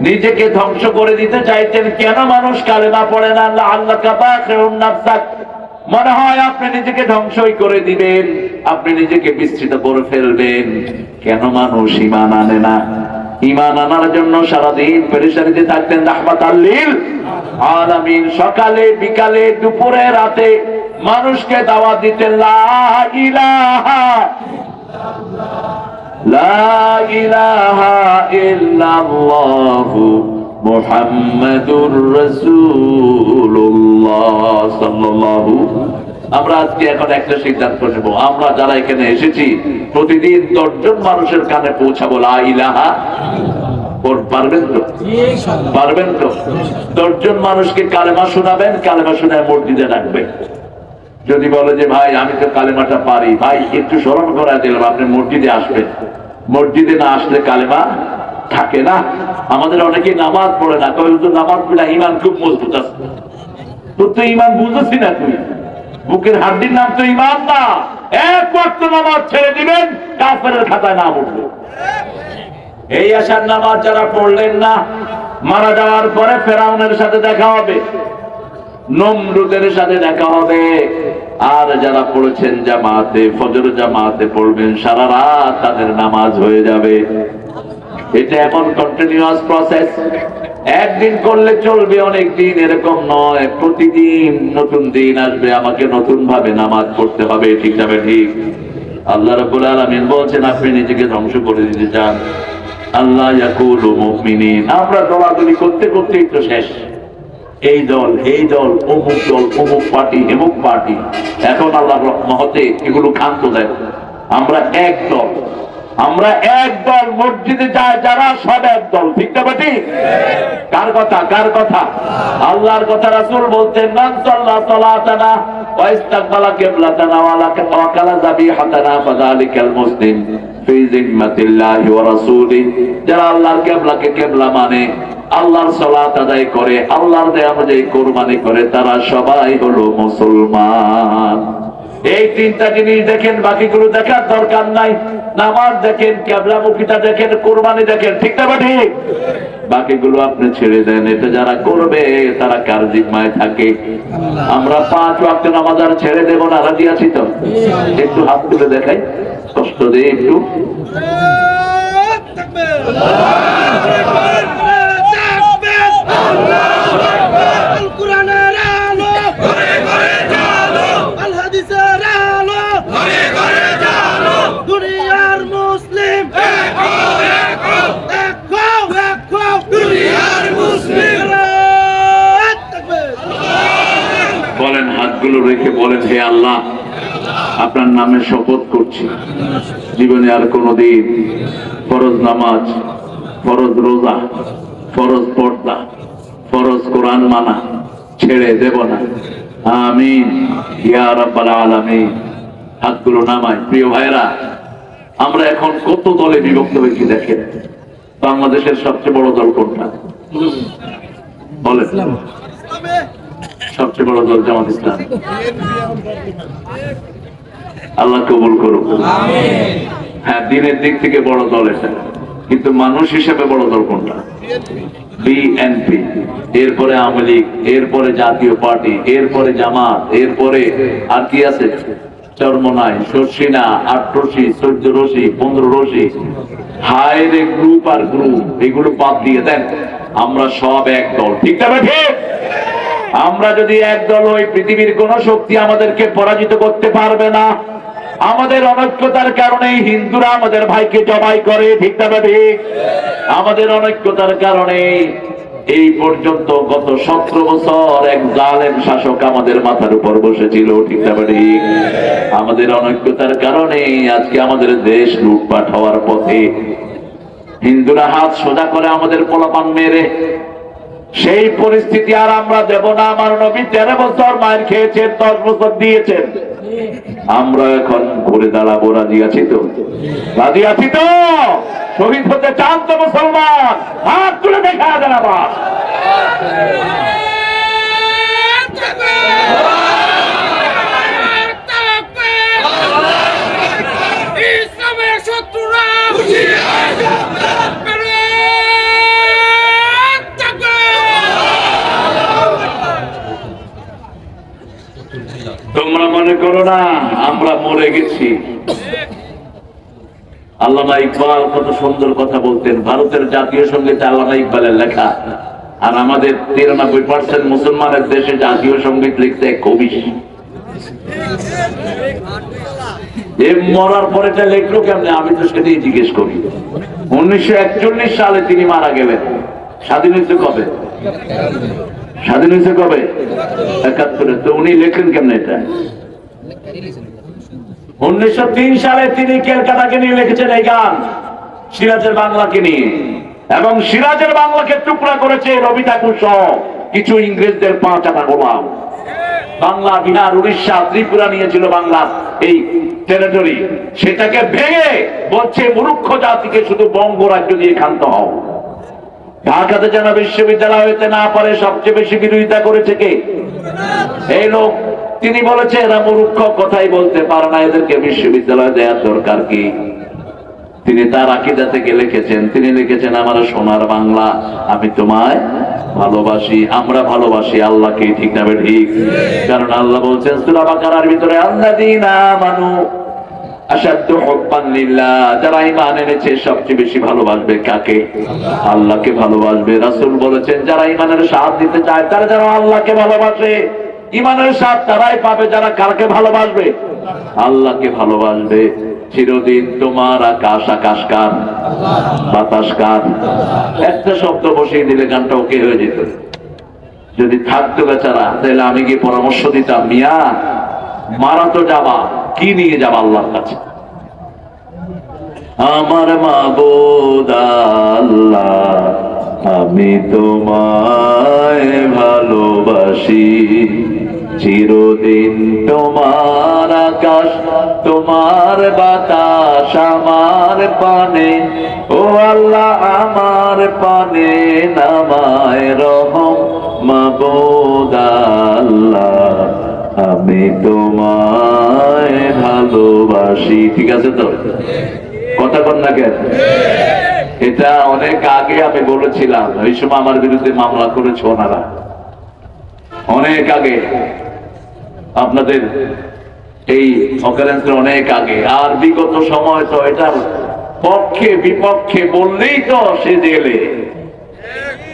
নিজেকে ধ্বংস করে দিতে চাইতেন। কেন মানুষ কালেমা পড়ে না? লাআল্লাকা বাখিরুন নাফসাক, মনে হয় আপনি নিজেকে ধ্বংসই করে দিবেন, আপনি নিজেকে বিস্তৃত করে ফেলবেন। কেন মানুষ ঈমান আনে না? ঈমান আনার জন্য সারাদিন পেরেশানিতে থাকতেন। রাহমাতাল লিল আলামিন, সকালে বিকালে দুপুরে রাতে মানুষকে দাওয়াত দিতেন, লা ইলাহা ইল্লাল্লাহু মুহাম্মাদুর রাসূলুল্লাহ সাল্লাল্লাহু। আমরা আজকে এখন একটা সিদ্ধান্ত নেব, আমরা যারা এখানে এসেছি প্রতিদিন 10 জন মানুষের কানে পৌঁছাবো লা ইলাহা। পারবেন তো? পারবেন তো? 10 জন মানুষকে কালেমা শোনাবেন, কালেমা শোনায় মসজিদে রাখবেন। যদি বলে যে ভাই আমি তো কালেমাটা পারি, ভাই একটু স্মরণ করা দিলাম, আপনি মসজিদে আসবেন। মসজিদে না আসলে কালেমা থাকে না। আমাদের অনেকে নামাজ পড়ে না, কবে তো নামাজ পড়ে ঈমান খুব মজবুত আছে। তোর তো ঈমান বুঝেছি না, তুই বুকের হাড্ডির নাম তো ঈমান না। এক ওয়াক্ত নামাজ ছেড়ে দিবেন, কাফেরের খাতায় নাম উঠবে। এই আশার নামাজ যারা পড়লেন না, মারা যাওয়ার পরে ফেরাউনের সাথে দেখা হবে, নমরুদের সাথে দেখা হবে। আর যারা পড়েছেন জামাতে, ফজর জামাতে পড়বেন, সারা রাত তাদের নামাজ হয়ে যাবে। এটা এখন কন্টিনিউয়াস প্রসেস। একদিন করলে চলবে, অনেক দিন এরকম নয়। প্রতিদিন নতুন দিন আসবে, আমাকে নতুন ভাবে নামাজ পড়তে হবে। ঠিক যাবে? ঠিক। আল্লাহ রাব্বুল আলামিন বলছেন আপনি নিজেকে ধ্বংস করে দিতে চান, আল্লাহ ইয়াকুলু মুমিনিন। আমরা দলাদলি করতে করতেই তো শেষ। এই দল, এই দল, অমুক দল, অমুক পার্টি, এমুক পার্টি। এখন আল্লাহর রহমতে এগুলো ক্ষান্ত দেয়। আমরা এক দল, আমরা এক দল। মসজিদে যায় যারা, সব এক দল। ঠিক না বেটি? কার কথা? কার কথা? আল্লাহর কথা। রাসূল বলতেন মান সাল্লা সালাতানা ওয়া ইস্তাকবালা কিবলাতানা ওয়া ওয়াকালা যাবিহাতানা ফাযালিকাল মুসলিম ফি জিম্মাতিল্লাহি ওয়া রাসূলি। যারা আল্লাহর কিবলাকে কিবলা মানে, আল্লাহর সালাত আদায় করে, আল্লাহর দেয়া অনুযায়ী কুরবানি করে, তারা সবাই হলো মুসলমান। এই তিনটা জিনিস দেখেন, বাকিগুলো দেখার দরকার নাই। নামাজ দেখেন, কিবলামুখীটা দেখেন, কুরবানি দেখেন। ঠিক না ঠিক? বাকিগুলো আপনি ছেড়ে দেন। এটা যারা করবে তারা কার জিম্মায় থাকে? আমরা 5 ওয়াক্ত নামাজ আর ছেড়ে দেব না। রাজি আছি তো? একটু হাত তুলে দেখাই, কষ্ট দিয়ে একটু। বলেন, হাতগুলো রেখে বলেন, হে আল্লাহ, আপনার নামে শপথ করছি, জীবনে আর কোনদিন ফরজ নামাজ, ফরজ রোজা, ফরজ পর্দা, ফরজ কোরআন মানা ছেড়ে দেব না। আমিন ইয়া রাব্বাল আলামিন। হাতগুলো নামাই। প্রিয় ভাইরা, আমরা এখন কত দলে বিভক্ত হয়েছি দেখেন। বাংলাদেশের সবচেয়ে বড় দল কোনটা? বলেন। সবচেয়ে বড় দল জামাত ইসলাম। আল্লাহ কবুল করুক। হ্যাঁ, দিনের দিক থেকে বড় দল এটা, কিন্তু মানুষ হিসেবে বড় দল কোনটা? বিএনপি, এরপরে আওয়ামী লীগ, এরপরে জাতীয় পার্টি, এরপরে জামাত, এরপরে আর কি আছে? চরমনাই, শর্ষিনা, 8 রশি, 14 রশি, 15 রশি। হায় রে, গ্রুপ আর গ্রুপ, এগুলো বাদ দিয়ে দেন। আমরা সব এক দল। ঠিক না ঠিক? আমরা যদি এক দল হই, পৃথিবীর কোন শক্তি আমাদেরকে পরাজিত করতে পারবে না। আমাদের অনৈক্যতার কারণে হিন্দুরা আমাদের ভাইকে জবাই করে। ঠিক না ঠিক? আমাদের অনৈক্যতার কারণে এই পর্যন্ত গত 17 বছর এক জালেম শাসক আমাদের মাথার উপর বসেছিল। ঠিক না ঠিক? আমাদের অনৈক্যতার কারণে আজকে আমাদের দেশ লুটপাট হওয়ার পথে। হিন্দুরা হাত সোজা করে আমাদের পোলাপান মেরে। সেই পরিস্থিতি আর আমরা দেব না। আমার নবী 13 বছর মায়ের খেয়েছেন, 10 বছর দিয়েছেন। আমরা এখন ঘুরে দাঁড়াবো, রাজি আছি তো? রাজি আছি তো? শহীদ হতে চান তো মুসলমান? হাত তুলে দেখা দেন আবার। তোমরা মনে করো না আমরা মরে গেছি। আল্লামা ইকবাল কত সুন্দর কথা বলতেন, ভারতের জাতীয় সঙ্গীতে আল্লামা ইকবালের লেখা, আর আমাদের 93% মুসলমানের দেশে জাতীয় সঙ্গীত লিখতে কবি। মরার পরে এটা লেখলো কেমনে, আমি তো সেটাই জিজ্ঞেস করি। 1941 সালে তিনি মারা গেলেন। স্বাধীন হয়েছে কবে? স্বাধীন হয়েছে কবে? 71। তো উনি লেখলেন কেমনে এটা? 1903 সালে তিনি ক্যালকাটাকে নিয়ে লিখেছেন এই গান, সিরাজের বাংলাকে নিয়ে। এবং সিরাজের বাংলাকে টুকরা করেছে রবি ঠাকুর সহ কিছু ইংরেজদের 5 আনা গোলাম। বাংলা, বিহার, উড়িষ্যা, ত্রিপুরা নিয়েছিল বাংলা এই টেরিটরি, সেটাকে ভেঙে বলছে মূর্খ জাতিকে শুধু বঙ্গরাজ্য দিয়ে ক্ষান্ত হও। ঢাকাতে যেন বিশ্ববিদ্যালয় হইতে না পারে সবচেয়ে বেশি বিরোধিতা করেছে কে? এই লোক। তিনি বলেছে এরা মূর্খ, কথাই বলতে পারে না, এদেরকে বিশ্ববিদ্যালয় দেওয়ার দরকার কি? তিনি তার আকীদা থেকে লিখেছেন, তিনি লিখেছেন আমার সোনার বাংলা, আমি তোমায় ভালোবাসি। আমরা ভালোবাসি আল্লাহকে, ঠিক না ঠিক? কারণ আল্লাহ বলছেন সূরা বাকারার ভিতরে, আল্লাযীনা আমানু আশাদ্দু হুব্বান লিল্লাহ, যারা ঈমান এনেছে সবচেয়ে বেশি ভালোবাসবে কাকে? আল্লাহকে ভালোবাসবে। রাসূল বলেছেন যারা ঈমানের স্বাদ দিতে চায় তারা যেন আল্লাহকে ভালোবাসে। ঈমানের স্বাদ তারাই পাবে যারা কাকে ভালোবাসবে? আল্লাহকে ভালোবাসবে। চিরদিন তোমার আকাশ, আকাশ কার? বাতাস কার? একটা শব্দ বসিয়ে দিলে গানটা ওকে হয়ে যেত। যদি থাকতো বেচারা তাহলে আমি কি পরামর্শ দিতাম, মিয়া মারা তো যাবা, কি নিয়ে যাবা আল্লাহর কাছে? আমার মাবুদ আল্লাহ, আমি তোমায় ভালোবাসি। চিরদিন তোমার আকাশ, তোমার বাতাস আমার পানে, ও আল্লাহ আমার পানে নামায় রহম। মাবুদ আল্লাহ, আমি তোমায় ভালোবাসি। ঠিক আছে তো? কথা বল না কেন? এটা অনেক আগে আমি বলেছিলাম, ওই সময় আমার বিরুদ্ধে মামলা করেছে ওনারা, অনেক আগে, আপনাদের এই অকারেন্সের অনেক আগে। আর বিগত সময় তো এটার পক্ষে বিপক্ষে বললেই তো সে জেলে।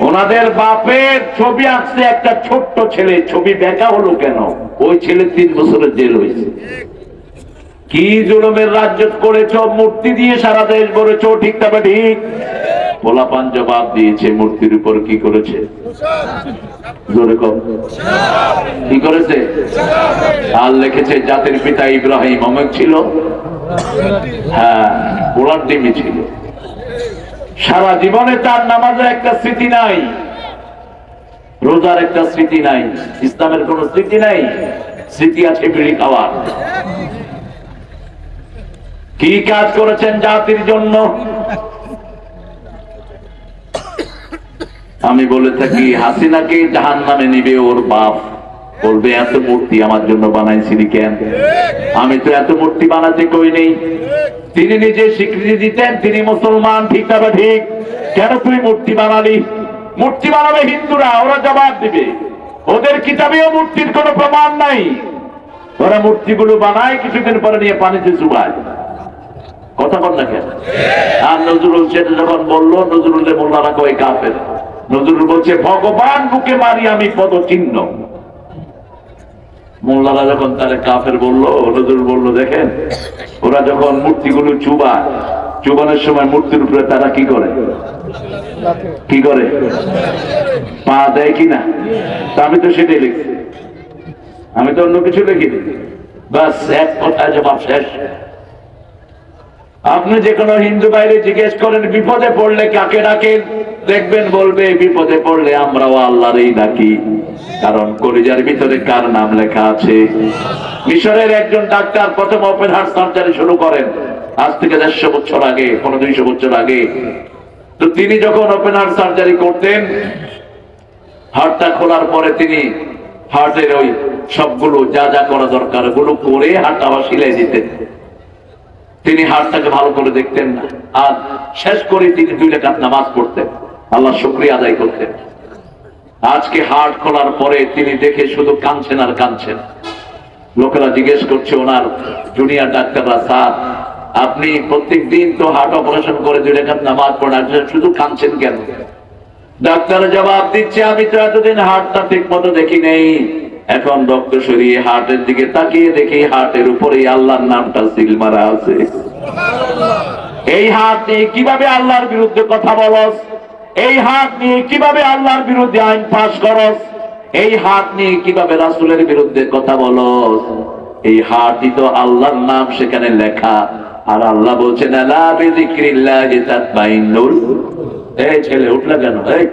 ওনাদের বাপের ছবি আঁকছে একটা ছোট্ট ছেলে, ছবি দেখা হলো কেন? ওই ছেলে 3 বছরের জেল হয়েছে। কি জুলুমের রাজ্য করেছ, মূর্তি দিয়ে সারা দেশ ভরেছ, ঠিক তবে ঠিক? পোলাপান জবাব দিয়েছে, মূর্তির উপর কি করেছে? জোরে কম কি করেছে? আর লিখেছে জাতির পিতা ইব্রাহিম অমুক ছিল, হ্যাঁ পোলার ডিমি ছিল। সারা জীবনে তার নামাজের একটা স্মৃতি নাই, রোজার একটা স্মৃতি নাই, ইসলামের কোন স্মৃতি নাই। স্মৃতি আছে বিড়ি খাওয়ার। কি কাজ করেছেন জাতির জন্য? আমি বলে থাকি হাসিনাকে জাহান্নামে নিবে ওর বাপ, বলবে এত মূর্তি আমার জন্য বানাইছিলি কেন? আমি তো এত মূর্তি বানাতে কই নেই। তিনি নিজে স্বীকৃতি দিতেন তিনি মুসলমান, ঠিক না ঠিক? কেন তুই মূর্তি বানালি? মূর্তি বানাবে হিন্দুরা, ওরা জবাব দিবে। ওদের কিতাবেও মূর্তির কোনো প্রমাণ নাই। ওরা মূর্তিগুলো বানায়, কিছুদিন পরে নিয়ে পানিতে চুবায়। কথা বল না কেন? আর নজরুল সেটা যখন বললো, নজরুলের মোল্লারা কয় কাফের। নজরুল বলছে ভগবান বুকে মারি আমি পদচিহ্ন। মোল্লারা যখন তারা কাফের বললো, নজরুল বললো দেখেন ওরা যখন মূর্তিগুলো চুবায়, চুবানোর সময় মূর্তির উপরে তারা কি করে? কি করে? পা দেয় কিনা? আমি তো সেটাই লিখছি, আমি তো অন্য কিছু লিখিনি। বাস এক কথায় জবাব শেষ। আপনি যে কোনো হিন্দু বাইরে জিজ্ঞেস করেন বিপদে পড়লে কাকে ডাকেন, দেখবেন বলবে বিপদে পড়লে আমরাও আল্লাহরই ডাকি। কারণ কলিজার ভিতরে কার নাম লেখা আছে? মিশরের একজন ডাক্তার প্রথম ওপেন হার্ট সার্জারি শুরু করেন আজ থেকে 150 বছর আগে, 200 বছর আগে। তো তিনি যখন ওপেন হার্ট সার্জারি করতেন, হার্টটা খোলার পরে তিনি হার্টের ওই সবগুলো যা যা করা দরকার ওগুলো করে হার্টটা আবার সিলাই দিতেন। তিনি হার্টটাকে ভালো করে দেখতেন না, আর শেষ করে তিনি 2 রাকাত নামাজ পড়তেন, আল্লাহ শুকরিয়া আদায় করতেন। আজকে হার্ট খোলার পরে তিনি দেখে শুধু কাঁদছেন আর কাঁদছেন। লোকেরা জিজ্ঞেস করছে ওনার জুনিয়র ডাক্তাররা, স্যার আপনি প্রত্যেক দিন তো হার্ট অপারেশন করে 2 রাকাত নামাজ পড়েন, শুধু কাঁদছেন কেন? ডাক্তার জবাব দিচ্ছে, আমি তো এতদিন হার্টটা ঠিক মতো দেখি নেই, এখন রক্ত সরিয়ে হার্টের দিকে তাকিয়ে দেখি হার্টের উপরে আল্লাহর নামটা সিল মারা আছে। এই হাত নিয়ে কিভাবে আল্লাহর বিরুদ্ধে কথা বলস? এই হাত নিয়ে কিভাবে আল্লাহর বিরুদ্ধে আইন পাস করস? এই হাত নিয়ে কিভাবে রাসূলের বিরুদ্ধে কথা বলস? এই হাতই তো আল্লাহর নাম সেখানে লেখা, আর আল্লাহ বলছেন আলা বিযিকরিল্লাহি তাতমাইন্নুল। এই ছেলে উঠলা কেন? এই